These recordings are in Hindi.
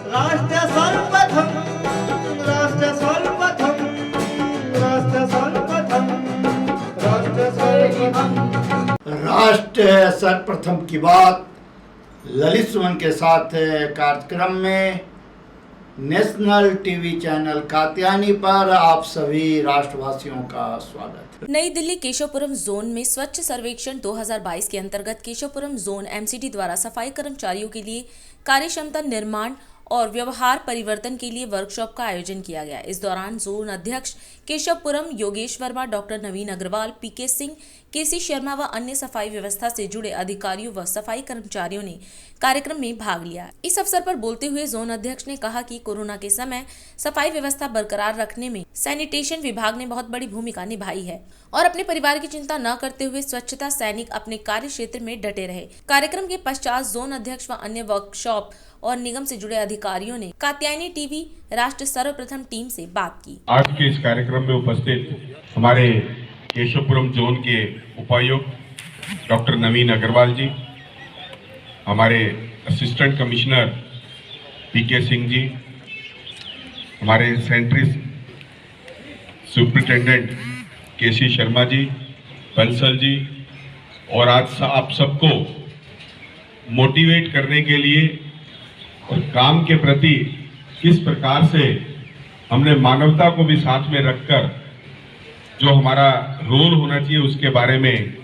राष्ट्र सर्वप्रथम, राष्ट्र सर्वप्रथम, राष्ट्र सर्वप्रथम, राष्ट्र सर्वप्रथम। राष्ट्र सर्वप्रथम की बात ललित सुमन के साथ कार्यक्रम में नेशनल टीवी चैनल कात्यायनी पर आप सभी राष्ट्रवासियों का स्वागत है। नई दिल्ली केशवपुरम जोन में स्वच्छ सर्वेक्षण 2022 के अंतर्गत केशवपुरम जोन एमसीडी द्वारा सफाई कर्मचारियों के लिए कार्यक्षमता निर्माण और व्यवहार परिवर्तन के लिए वर्कशॉप का आयोजन किया गया। इस दौरान जोन अध्यक्ष केशवपुरम योगेश वर्मा, डॉक्टर नवीन अग्रवाल, पीके सिंह, केसी शर्मा व अन्य सफाई व्यवस्था से जुड़े अधिकारियों व सफाई कर्मचारियों ने कार्यक्रम में भाग लिया। इस अवसर पर बोलते हुए जोन अध्यक्ष ने कहा कि कोरोना के समय सफाई व्यवस्था बरकरार रखने में सैनिटेशन विभाग ने बहुत बड़ी भूमिका निभाई है और अपने परिवार की चिंता न करते हुए स्वच्छता सैनिक अपने कार्य क्षेत्र में डटे रहे। कार्यक्रम के पश्चात जोन अध्यक्ष व अन्य वर्कशॉप और निगम से जुड़े अधिकारियों ने कात्यायनी टीवी राष्ट्र सर्वप्रथम टीम से बात की। आज के इस कार्यक्रम में उपस्थित हमारे केशवपुरम जोन के उपायुक्त डॉक्टर नवीन अग्रवाल जी, हमारे असिस्टेंट कमिश्नर पीके सिंह जी, हमारे सेंट्री सुपरिटेंडेंट केसी शर्मा जी, बंसल जी, और आज आप सबको मोटिवेट करने के लिए और काम के प्रति किस प्रकार से हमने मानवता को भी साथ में रखकर जो हमारा रोल होना चाहिए उसके बारे में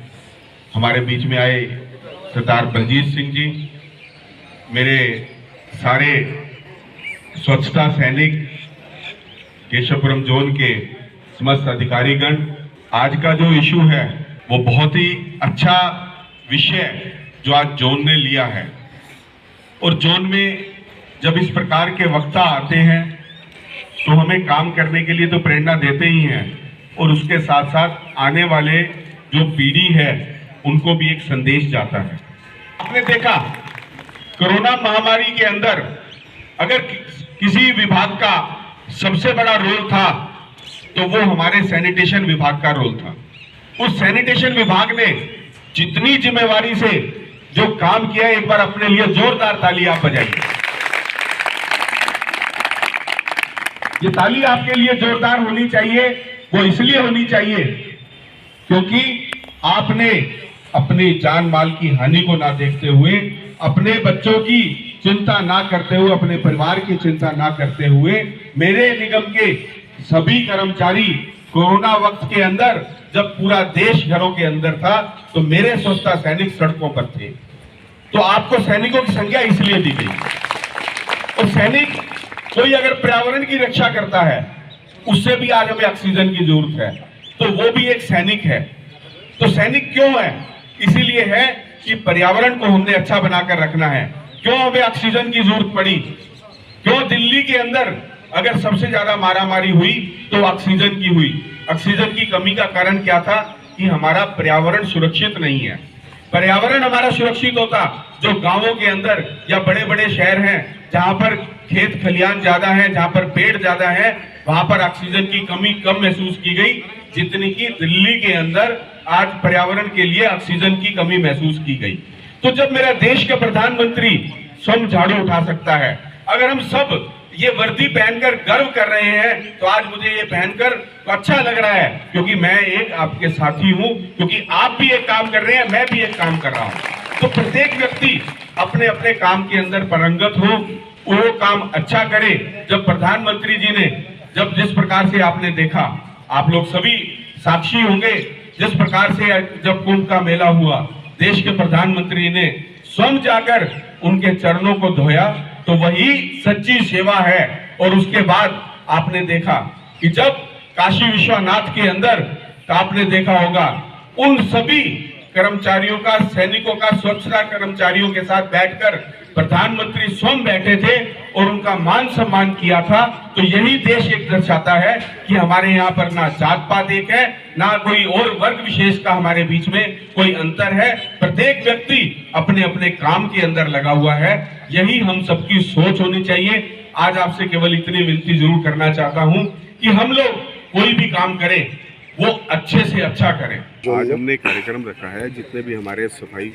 हमारे बीच में आए सरदार बलजीत सिंह जी, मेरे सारे स्वच्छता सैनिक, केशवपुरम जोन के समस्त अधिकारीगण। आज का जो इशू है वो बहुत ही अच्छा विषय जो आज जोन ने लिया है, और जोन में जब इस प्रकार के वक्ता आते हैं तो हमें काम करने के लिए तो प्रेरणा देते ही हैं, और उसके साथ साथ आने वाले जो पीढ़ी है उनको भी एक संदेश जाता है। आपने देखा कोरोना महामारी के अंदर अगर किसी विभाग का सबसे बड़ा रोल था तो वो हमारे सैनिटेशन विभाग का रोल था। उस सैनिटेशन विभाग ने जितनी जिम्मेवारी से जो काम किया, एक बार अपने लिए जोरदार ताली आप बजाइए। ये ताली आपके लिए जोरदार होनी चाहिए। वो इसलिए होनी चाहिए क्योंकि आपने अपनी जान माल की हानि को ना देखते हुए, अपने बच्चों की चिंता ना करते हुए, अपने परिवार की चिंता ना करते हुए, मेरे निगम के सभी कर्मचारी कोरोना वक्त के अंदर जब पूरा देश घरों के अंदर था तो मेरे स्वच्छता सैनिक सड़कों पर थे। तो आपको सैनिकों की संख्या इसलिए दी गई। और सैनिक कोई अगर पर्यावरण की रक्षा करता है, उससे भी आज हमें ऑक्सीजन की जरूरत है, तो वो भी एक सैनिक है। तो सैनिक क्यों है? इसीलिए है कि पर्यावरण को हमने अच्छा बनाकर रखना है। क्यों हमें ऑक्सीजन की जरूरत पड़ी? क्यों दिल्ली के अंदर अगर सबसे ज्यादा मारामारी हुई तो ऑक्सीजन की हुई? ऑक्सीजन की कमी का कारण क्या था? कि हमारा पर्यावरण सुरक्षित नहीं है। पर्यावरण हमारा सुरक्षित होता जो गांवों के अंदर या बड़े बड़े शहर हैं जहां पर खेत खलियान ज्यादा है, जहां पर पेड़ ज्यादा है, वहां पर ऑक्सीजन की कमी कम महसूस की गई, जितनी कि दिल्ली के अंदर आज पर्यावरण के लिए ऑक्सीजन की कमी महसूस की गई। तो जब मेरा देश का प्रधानमंत्री स्वयं झाड़ू उठा सकता है, अगर हम सब ये वर्दी पहनकर गर्व कर रहे हैं, तो आज मुझे ये पहनकर तो अच्छा लग रहा है क्योंकि मैं एक आपके साथी हूं, क्योंकि आप भी एक काम कर रहे हैं, मैं भी एक काम कर रहा हूं। तो प्रत्येक व्यक्ति अपने अपने काम के अंदर पारंगत हो, वो काम अच्छा करे। जब प्रधानमंत्री जी ने जब जिस प्रकार से आपने देखा, आप लोग सभी साक्षी होंगे, जिस प्रकार से जब कुंभ का मेला हुआ, देश के प्रधानमंत्री ने स्वयं जाकर उनके चरणों को धोया, तो वही सच्ची सेवा है। और उसके बाद आपने देखा कि जब काशी विश्वनाथ के अंदर, तो आपने देखा होगा उन सभी कर्मचारियों का, सैनिकों का, स्वच्छता कर्मचारियों के साथ बैठकर प्रधानमंत्री स्वयं बैठे थे और उनका मान सम्मान किया था। तो यही देश एक दर्शाता है कि हमारे यहाँ पर ना जात पात एक है, ना कोई और वर्ग विशेष का हमारे बीच में कोई अंतर है। प्रत्येक व्यक्ति अपने अपने काम के अंदर लगा हुआ है। यही हम सबकी सोच होनी चाहिए। आज आपसे केवल इतनी विनती जरूर करना चाहता हूँ कि हम लोग कोई भी काम करें वो अच्छे से अच्छा करें। आज हमने कार्यक्रम रखा है, जितने भी हमारे सफाई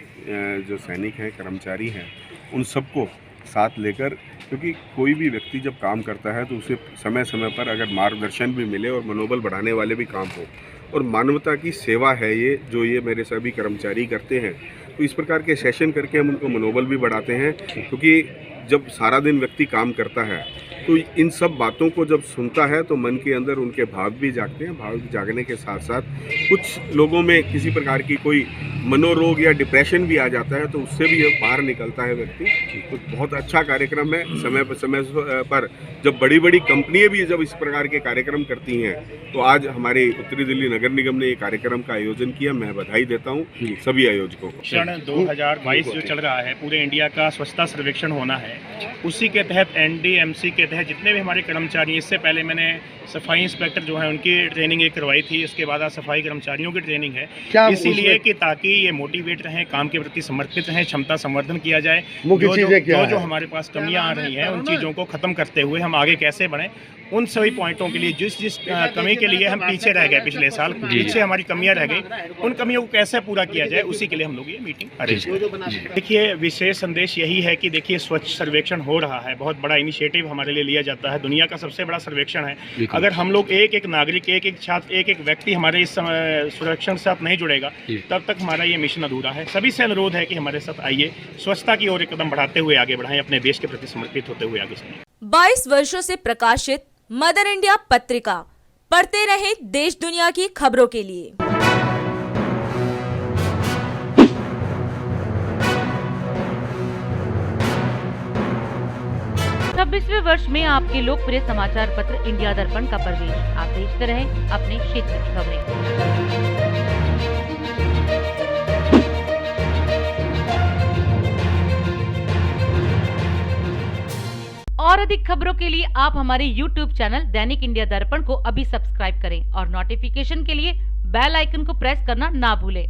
जो सैनिक हैं, कर्मचारी हैं, उन सबको साथ लेकर क्योंकि कोई भी व्यक्ति जब काम करता है तो उसे समय समय पर अगर मार्गदर्शन भी मिले और मनोबल बढ़ाने वाले भी काम हो, और मानवता की सेवा है ये जो ये मेरे सभी कर्मचारी करते हैं। तो इस प्रकार के सेशन करके हम उनको मनोबल भी बढ़ाते हैं, क्योंकि जब सारा दिन व्यक्ति काम करता है तो इन सब बातों को जब सुनता है तो मन के अंदर उनके भाव भी जागते हैं। भाव जागने के साथ साथ कुछ लोगों में किसी प्रकार की कोई मनोरोग या डिप्रेशन भी आ जाता है, तो उससे भी बाहर निकलता है व्यक्ति। तो बहुत अच्छा कार्यक्रम है। समय पर जब बड़ी बड़ी कंपनियां भी जब इस प्रकार के कार्यक्रम करती हैं, तो आज हमारे उत्तरी दिल्ली नगर निगम ने ये कार्यक्रम का आयोजन किया। मैं बधाई देता हूँ सभी आयोजकों को। सर्वेक्षण 2022 जो चल रहा है, पूरे इंडिया का स्वच्छता सर्वेक्षण होना है, उसी के तहत NDMC के तहत जितने भी हमारे कर्मचारी, इससे पहले मैंने सफाई इंस्पेक्टर जो है उनकी ट्रेनिंग एक करवाई थी, इसके बाद आज सफाई कर्मचारियों की ट्रेनिंग है, इसीलिए कि ताकि ये मोटिवेट रहें, काम के प्रति समर्पित रहें, क्षमता संवर्धन किया जाए। जो हमारे पास कमियां आ रही हैं उन चीज़ों को ख़त्म करते हुए हम आगे कैसे बढ़ें, उन सभी पॉइंटों के लिए जिस कमी के लिए हम पीछे रह गए पिछले साल, पीछे हमारी कमियां रह गई, उन कमियों को कैसे पूरा किया जाए, उसी के लिए हम लोग ये मीटिंग अरेंज करें। देखिए, विशेष संदेश यही है कि देखिए स्वच्छ सर्वेक्षण हो रहा है, बहुत बड़ा इनिशिएटिव हमारे लिए लिया जाता है, दुनिया का सबसे बड़ा सर्वेक्षण है। अगर हम लोग एक नागरिक, एक छात्र, एक व्यक्ति हमारे इस सर्वेक्षण के साथ नहीं जुड़ेगा, तब तक हमारा ये मिशन अधूरा है। सभी से अनुरोध है कि हमारे साथ आइए, स्वच्छता की ओर एक कदम बढ़ाते हुए आगे बढ़ाएं, अपने देश के प्रति समर्पित होते हुए आगे चलें। 22 वर्षों से प्रकाशित मदर इंडिया पत्रिका, पढ़ते रहें देश दुनिया की खबरों के लिए। छब्बीसवें वर्ष में आपके लोकप्रिय समाचार पत्र इंडिया दर्पण का प्रवेश। आप देखते रहें अपने क्षेत्र की खबरें। और अधिक खबरों के लिए आप हमारे YouTube चैनल दैनिक इंडिया दर्पण को अभी सब्सक्राइब करें और नोटिफिकेशन के लिए बेल आइकन को प्रेस करना ना भूलें।